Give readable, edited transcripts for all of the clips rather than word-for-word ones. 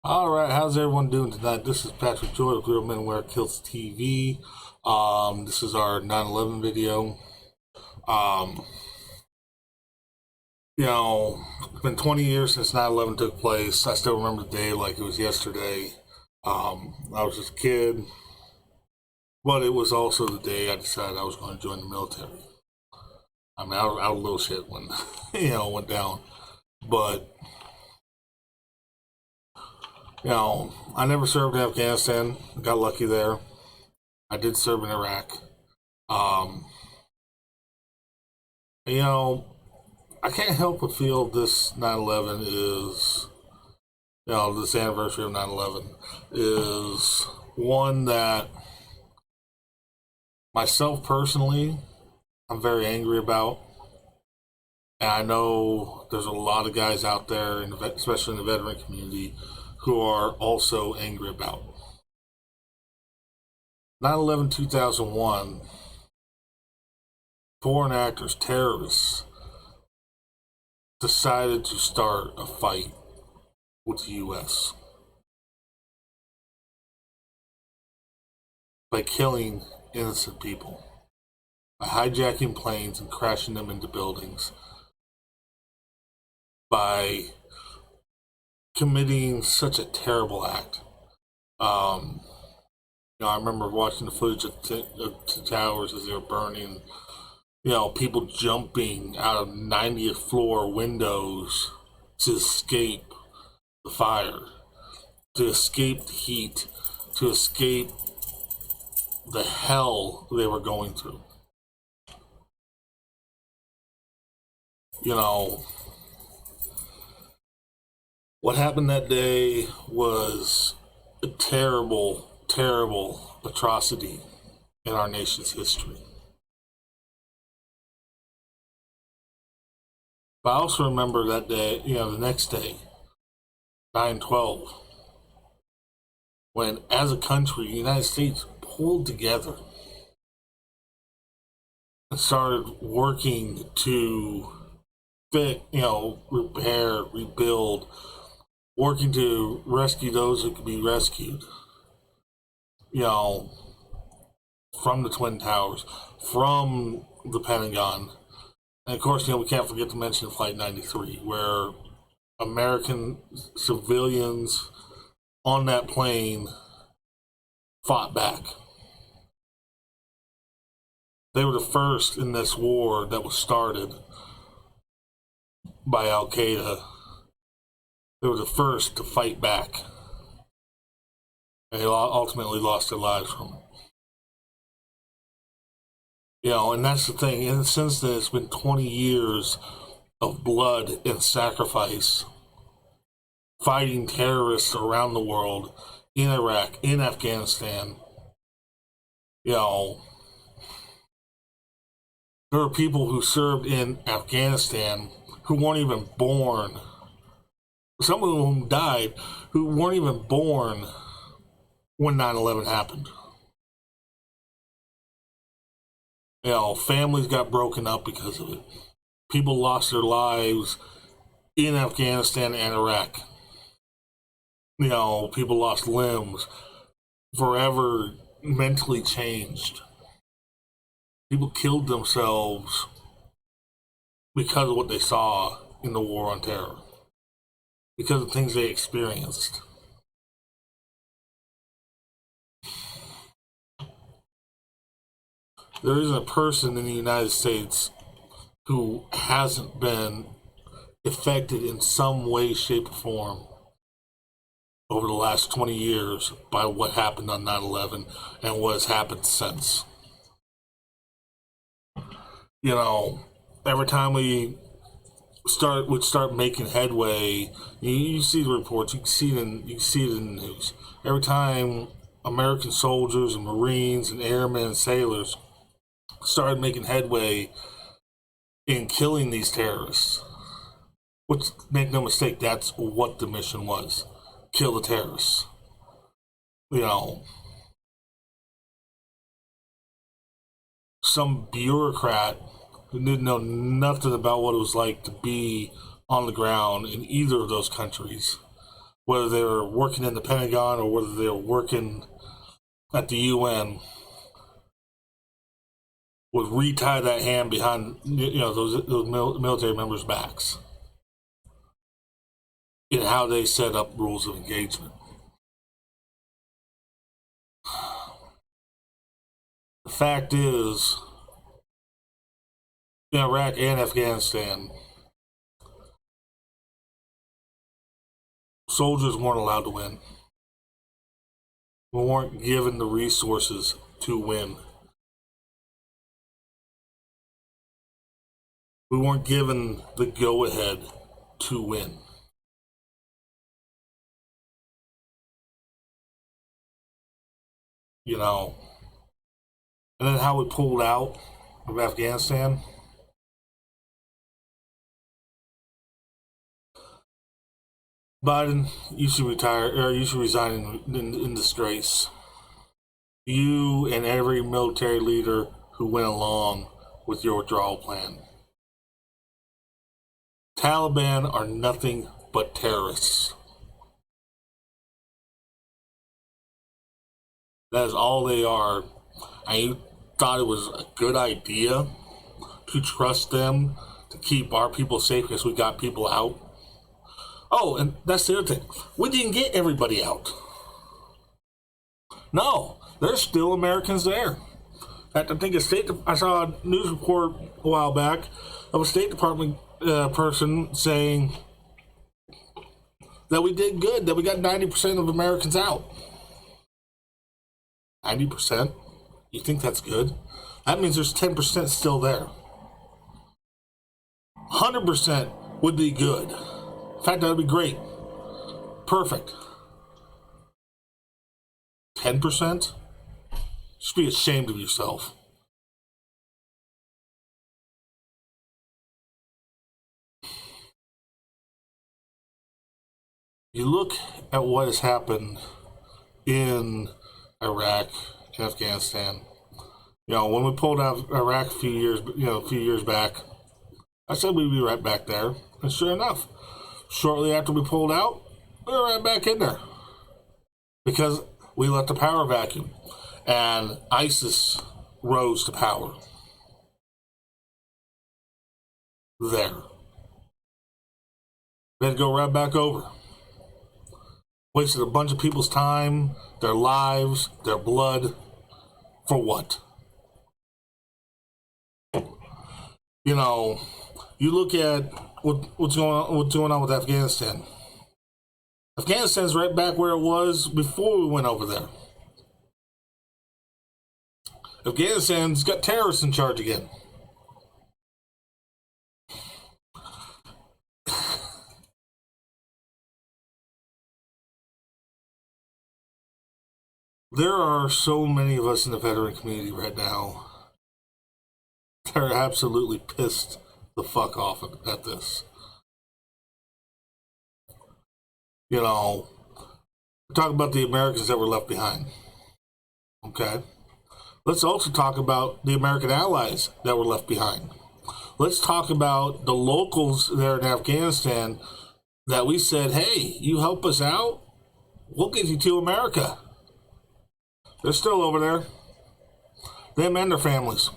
All right, how's everyone doing tonight? This is Patrick Joy of Real Men Wear Kilts TV. This is our 9/11 video. Um, it's been 20 years since 9/11 took place. I still remember the day like it was yesterday. I was just a kid, but it was also the day I decided I was going to join the military. I mean, I was a little shit when went down, but I never served in Afghanistan. Got lucky there. I did serve in Iraq. Um, I can't help but feel this 9/11 is, this anniversary of 9/11 is one that myself personally, I'm very angry about. And I know there's a lot of guys out there, especially in the veteran community, who are also angry about. 9/11 2001, foreign actors, terrorists, decided to start a fight with the U.S. by killing innocent people, by hijacking planes and crashing them into buildings, by committing such a terrible act. I remember watching the footage of the towers as they were burning. People jumping out of 90th floor windows to escape the fire, to escape the heat, to escape the hell they were going through. What happened that day was a terrible, terrible atrocity in our nation's history. But I also remember that day, the next day, 9/12, when as a country, the United States pulled together and started working to repair, rebuild, working to rescue those who could be rescued, from the Twin Towers, from the Pentagon. And of course, we can't forget to mention Flight 93, where American civilians on that plane fought back. They were the first in this war that was started by Al Qaeda. They were the first to fight back. And they ultimately lost their lives from it. And that's the thing. And since then, it's been 20 years of blood and sacrifice, fighting terrorists around the world, in Iraq, in Afghanistan. There are people who served in Afghanistan who weren't even born. Some of them died who weren't even born when 9/11 happened. Families got broken up because of it. People lost their lives in Afghanistan and Iraq. People lost limbs, forever mentally changed. People killed themselves because of what they saw in the war on terror, because of things they experienced. There isn't a person in the United States who hasn't been affected in some way, shape, or form over the last 20 years by what happened on 9/11 and what has happened since. Every time we start making headway, you see the reports, you can see it in the news. Every time American soldiers and Marines and airmen and sailors started making headway in killing these terrorists, which, make no mistake, that's what the mission was: kill the terrorists. Some bureaucrat who didn't know nothing about what it was like to be on the ground in either of those countries whether they were working in the Pentagon or whether they were working at the UN, would retie that hand behind those military members' backs in how they set up rules of engagement. The fact is, in Iraq and Afghanistan, soldiers weren't allowed to win. We weren't given the resources to win. We weren't given the go-ahead to win. You know, and then how we pulled out of Afghanistan. Biden, you should retire, or you should resign in disgrace. You and every military leader who went along with your withdrawal plan. Taliban are nothing but terrorists. That is all they are. And you thought it was a good idea to trust them to keep our people safe because we got people out. Oh, and that's the other thing. We didn't get everybody out. No, there's still Americans there. In fact, I think I saw a news report a while back of a State Department person saying that we did good, that we got 90% of Americans out. 90%? You think that's good? That means there's 10% still there. 100% would be good. In fact, that would be great. Perfect. 10%? You should be ashamed of yourself. You look at what has happened in Iraq and Afghanistan. You know, when we pulled out of Iraq a few years back, I said we'd be right back there. And sure enough, shortly after we pulled out, we were right back in there. Because we let the power vacuum. And ISIS rose to power. There. Then go right back over. Wasted a bunch of people's time, their lives, their blood. For what? You know, you look at what's going on with Afghanistan. Afghanistan's right back where it was before we went over there. Afghanistan's got terrorists in charge again. There are so many of us in the veteran community right now that are absolutely pissed the fuck off at this. You know, talk about the Americans that were left behind. Okay? Let's also talk about the American allies that were left behind. Let's talk about the locals there in Afghanistan that we said, hey, you help us out, we'll get you to America. They're still over there. Them and their families.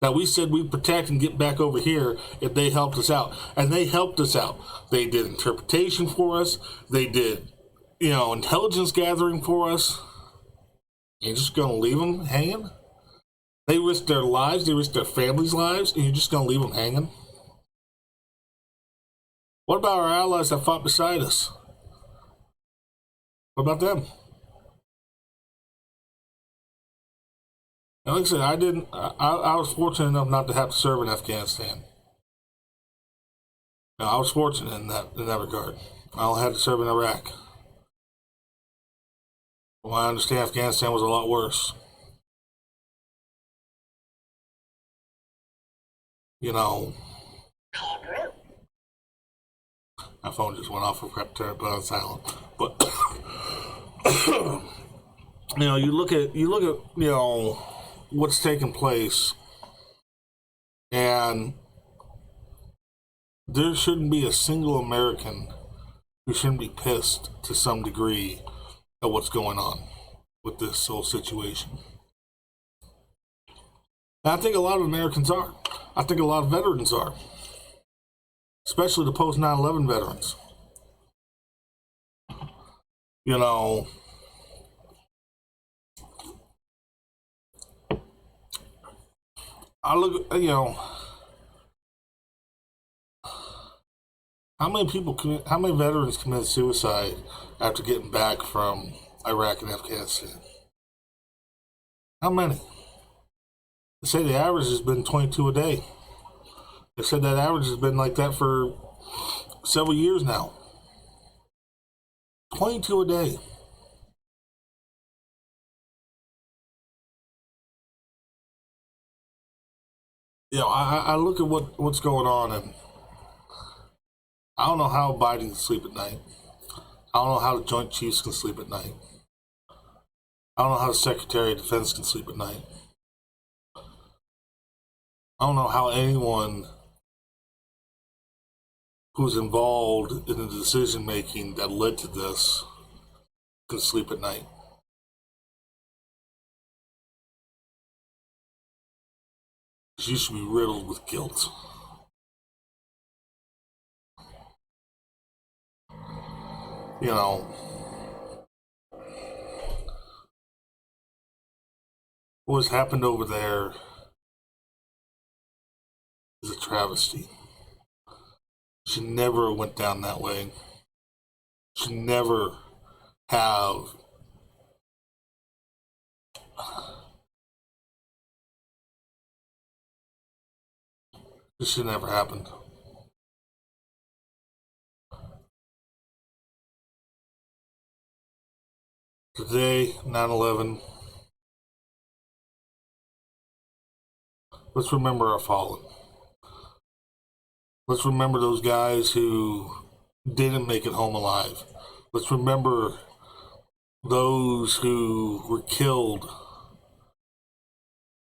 That we said we'd protect and get back over here if they helped us out. And they helped us out. They did interpretation for us. They did, intelligence gathering for us. You're just going to leave them hanging? They risked their lives. They risked their families' lives. And you're just going to leave them hanging? What about our allies that fought beside us? What about them? Like I said, I was fortunate enough not to have to serve in Afghanistan. I was fortunate in that regard. I only had to serve in Iraq. Well, I understand Afghanistan was a lot worse. My phone just went off. I forgot to put it on silent. But you look at what's taking place, and there shouldn't be a single American we shouldn't be pissed to some degree at what's going on with this whole situation. And I think a lot of Americans are. I think a lot of veterans are, especially the post 9/11 veterans. You know, I look, how many veterans commit suicide after getting back from Iraq and Afghanistan? How many? They say the average has been 22 a day. They said that average has been like that for several years now. 22 a day. I look at what's going on, and I don't know how Biden can sleep at night. I don't know how the Joint Chiefs can sleep at night. I don't know how the Secretary of Defense can sleep at night. I don't know how anyone who's involved in the decision making that led to this can sleep at night. You should be riddled with guilt. You know, what has happened over there is a travesty. Should never went down that way. Should never have this should never happen. Today, 9/11, let's remember our fallen. Let's remember those guys who didn't make it home alive. Let's remember those who were killed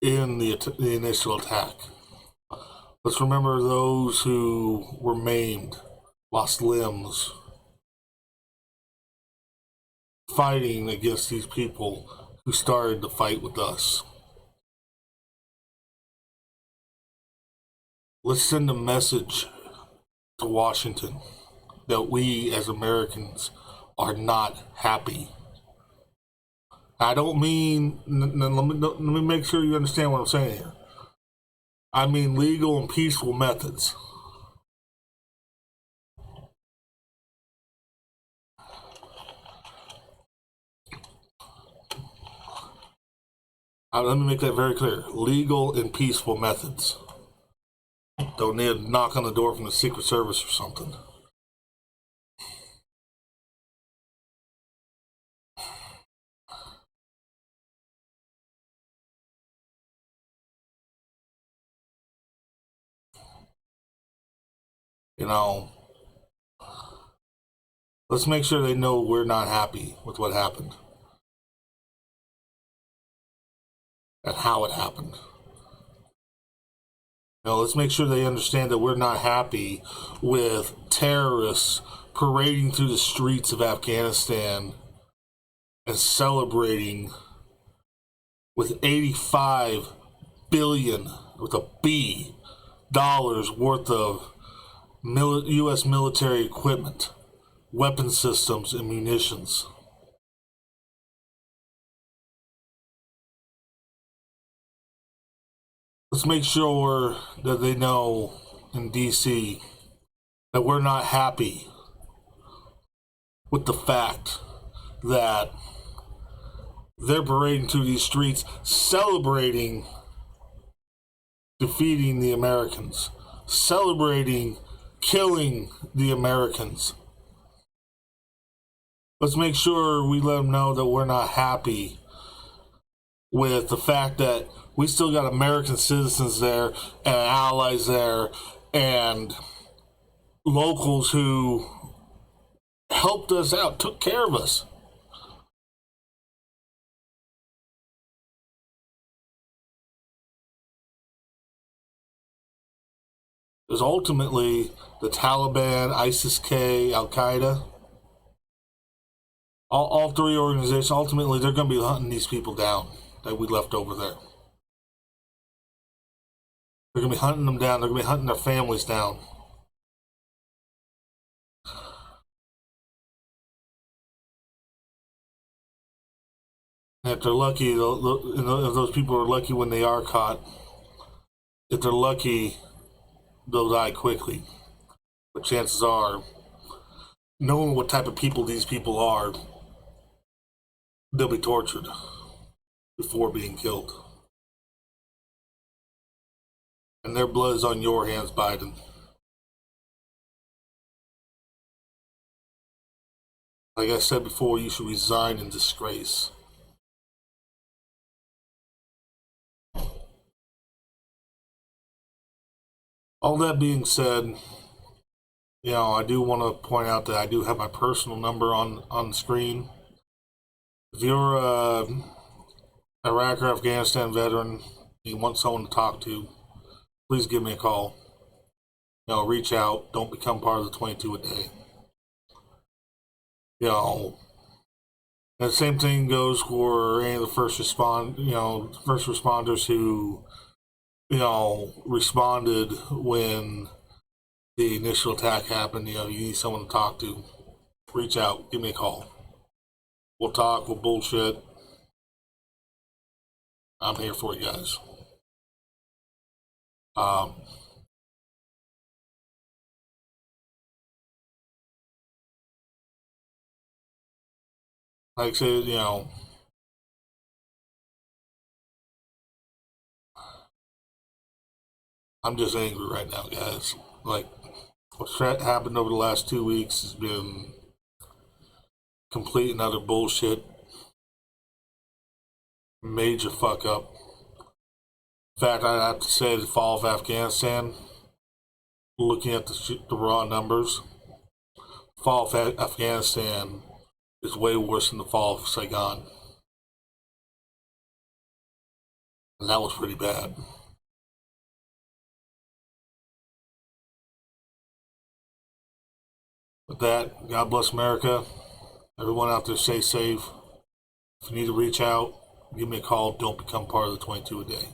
in the initial attack. Let's remember those who were maimed, lost limbs, fighting against these people who started the fight with us. Let's send a message to Washington that we as Americans are not happy. I don't mean, let me make sure you understand what I'm saying here. I mean legal and peaceful methods. Let me make that very clear. Legal and peaceful methods. Don't need to knock on the door from the Secret Service or something. You know, let's make sure they know we're not happy with what happened and how it happened. Let's make sure they understand that we're not happy with terrorists parading through the streets of Afghanistan and celebrating with $85 billion, with a B, dollars worth of U.S. military equipment, weapon systems, and munitions. Let's make sure that they know in D.C. that we're not happy with the fact that they're parading through these streets celebrating defeating the Americans, celebrating killing the Americans. Let's make sure we let them know that we're not happy with the fact that we still got American citizens there and allies there and locals who helped us out, took care of us. It was ultimately the Taliban, ISIS-K, Al-Qaeda All three organizations, ultimately, they're going to be hunting these people down that we left over there. They're going to be hunting them down. They're going to be hunting their families down. And if they're lucky, if those people are lucky when they are caught, if they're lucky, they'll die quickly. But chances are, knowing what type of people these people are, they'll be tortured before being killed. And their blood is on your hands, Biden. Like I said before, you should resign in disgrace. All that being said, I do want to point out that I do have my personal number on the screen. If you're a Iraq or Afghanistan veteran and you want someone to talk to, please give me a call. Reach out. Don't become part of the 22 a day. And the same thing goes for any of the first responders who, responded when the initial attack happened. You need someone to talk to. Reach out. Give me a call. We'll talk. We'll bullshit. I'm here for you guys. Like I said, I'm just angry right now, guys. Like, what's happened over the last 2 weeks has been complete and utter bullshit. Major fuck up. In fact, I have to say the fall of Afghanistan, looking at the raw numbers, the fall of Afghanistan is way worse than the fall of Saigon. And that was pretty bad. With that, God bless America. Everyone out there, stay safe. If you need to reach out, give me a call. Don't become part of the 22 a day.